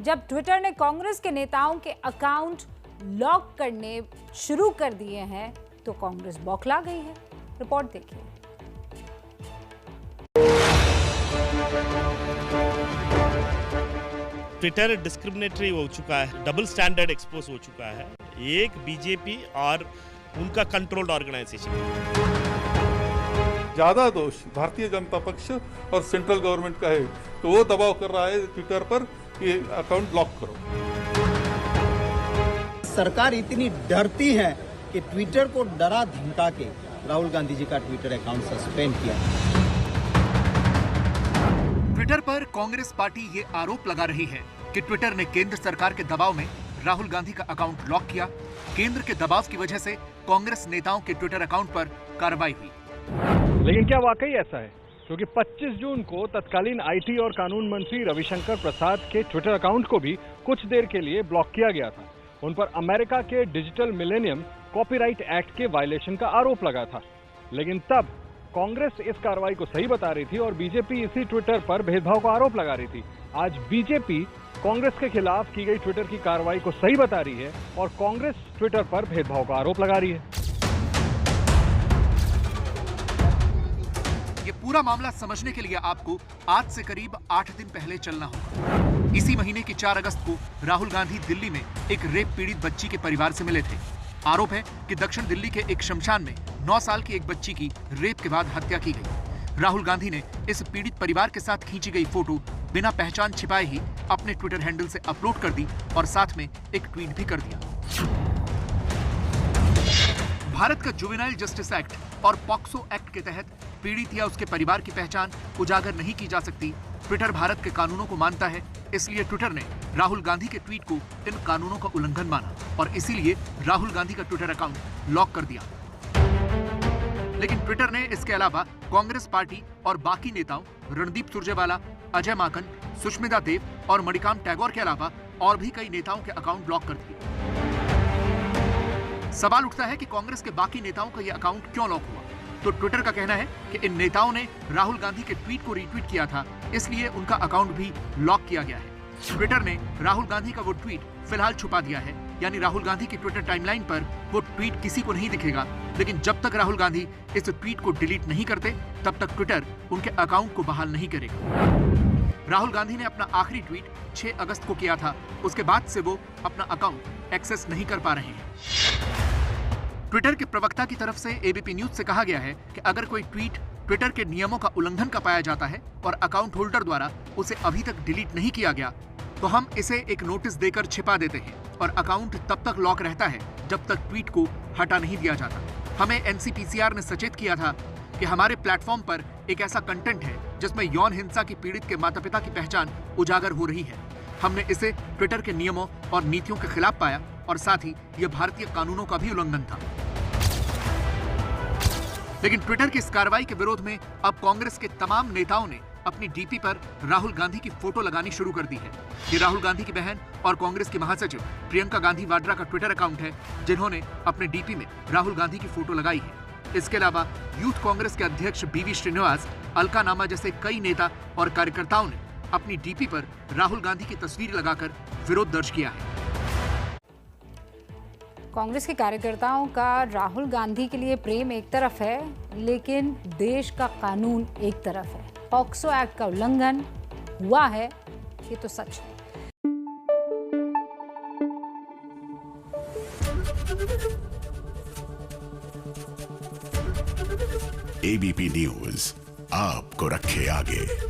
जब ट्विटर ने कांग्रेस के नेताओं के अकाउंट लॉक करने शुरू कर दिए हैं तो कांग्रेस बौखला गई है। रिपोर्ट देखिए। ट्विटर डिस्क्रिमिनेटरी हो चुका है, डबल स्टैंडर्ड एक्सपोज हो चुका है। एक बीजेपी और उनका कंट्रोल्ड ऑर्गेनाइजेशन। ज्यादा दोष भारतीय जनता पक्ष और सेंट्रल गवर्नमेंट का है, तो वो दबाव कर रहा है ट्विटर पर कि अकाउंट लॉक करो। सरकार इतनी डरती है कि ट्विटर को डरा धमका के राहुल गांधी जी का ट्विटर अकाउंट सस्पेंड किया। ट्विटर पर कांग्रेस पार्टी ये आरोप लगा रही है कि ट्विटर ने केंद्र सरकार के दबाव में राहुल गांधी का अकाउंट लॉक किया। केंद्र के दबाव की वजह से कांग्रेस नेताओं के ट्विटर अकाउंट पर कार्रवाई हुई। लेकिन क्या वाकई ऐसा है? क्योंकि 25 जून को तत्कालीन आईटी और कानून मंत्री रविशंकर प्रसाद के ट्विटर अकाउंट को भी कुछ देर के लिए ब्लॉक किया गया था। उन पर अमेरिका के डिजिटल मिलेनियम कॉपीराइट एक्ट के वायलेशन का आरोप लगा था। लेकिन तब कांग्रेस इस कार्रवाई को सही बता रही थी और बीजेपी इसी ट्विटर पर भेदभाव का आरोप लगा रही थी। आज बीजेपी कांग्रेस के खिलाफ की गई ट्विटर की कार्रवाई को सही बता रही है और कांग्रेस ट्विटर पर भेदभाव का आरोप लगा रही है। ये पूरा मामला समझने के लिए आपको आज से करीब 8 दिन पहले चलना होगा। इसी महीने की 4 अगस्त को राहुल गांधी दिल्ली में एक रेप पीड़ित बच्ची के परिवार से मिले थे। आरोप है कि दक्षिण दिल्ली के एक शमशान में 9 साल की एक बच्ची की रेप के बाद हत्या की गई। राहुल गांधी ने इस पीड़ित परिवार के साथ खींची गई फोटो बिना पहचान छिपाए ही अपने ट्विटर हैंडल से अपलोड कर दी और साथ में एक ट्वीट भी कर दिया। भारत का जुवेनाइल जस्टिस एक्ट और पॉक्सो एक्ट के तहत पीड़ित या उसके परिवार की पहचान उजागर नहीं की जा सकती। ट्विटर भारत के कानूनों को मानता है, इसलिए ट्विटर ने राहुल गांधी के ट्वीट को इन कानूनों का उल्लंघन माना और इसीलिए राहुल गांधी का ट्विटर अकाउंट लॉक कर दिया। लेकिन ट्विटर ने इसके अलावा कांग्रेस पार्टी और बाकी नेताओं रणदीप सुरजेवाला, अजय माकन, सुष्मिता देव और मणिकाम टैगोर के अलावा और भी कई नेताओं के अकाउंट ब्लॉक कर दिए। सवाल उठता है कि कांग्रेस के बाकी नेताओं का यह अकाउंट क्यों लॉक हुआ? तो ट्विटर का कहना है कि इन नेताओं ने राहुल गांधी के ट्वीट को रीट्वीट किया था, इसलिए उनका अकाउंट भी लॉक किया गया है। ट्विटर ने राहुल गांधी का वो ट्वीट फिलहाल छुपा दिया है, यानी राहुल गांधी की ट्विटर टाइमलाइन पर वो ट्वीट किसी को नहीं दिखेगा। लेकिन जब तक राहुल गांधी इस ट्वीट को डिलीट नहीं करते, तब तक ट्विटर उनके अकाउंट को बहाल नहीं करेगा। राहुल गांधी ने अपना आखिरी ट्वीट 6 अगस्त को किया था। उसके बाद से वो अपना अकाउंट एक्सेस नहीं कर पा रहे हैं। ट्विटर के प्रवक्ता की तरफ से एबीपी न्यूज से कहा गया है कि अगर कोई ट्वीट ट्विटर के नियमों का उल्लंघन का पाया जाता है और अकाउंट होल्डर द्वारा उसे अभी तक डिलीट नहीं किया गया, तो हम इसे एक नोटिस देकर छिपा देते हैं और अकाउंट तब तक लॉक रहता है जब तक ट्वीट को हटा नहीं दिया जाता। हमें एनसीपीसीआर ने सचेत किया था कि हमारे प्लेटफॉर्म पर एक ऐसा कंटेंट है जिसमें यौन हिंसा की पीड़ित के माता पिता की पहचान उजागर हो रही है। हमने इसे ट्विटर के नियमों और नीतियों के खिलाफ पाया और साथ ही यह भारतीय कानूनों का भी उल्लंघन था। लेकिन ट्विटर की इस कार्रवाई के विरोध में अब कांग्रेस के तमाम नेताओं ने अपनी डीपी पर राहुल गांधी की फोटो लगानी शुरू कर दी है। ये राहुल गांधी की बहन और कांग्रेस की महासचिव प्रियंका गांधी वाड्रा का ट्विटर अकाउंट है, जिन्होंने अपने डीपी में राहुल गांधी की फोटो लगाई है। इसके अलावा यूथ कांग्रेस के अध्यक्ष बीवी श्रीनिवास, अलका नामा जैसे कई नेता और कार्यकर्ताओं ने अपनी डीपी पर राहुल गांधी की तस्वीर लगाकर विरोध दर्ज किया है। कांग्रेस के कार्यकर्ताओं का राहुल गांधी के लिए प्रेम एक तरफ है, लेकिन देश का कानून एक तरफ है। पॉक्सो एक्ट का उल्लंघन हुआ है, ये तो सच है। एबीपी न्यूज आपको रखे आगे।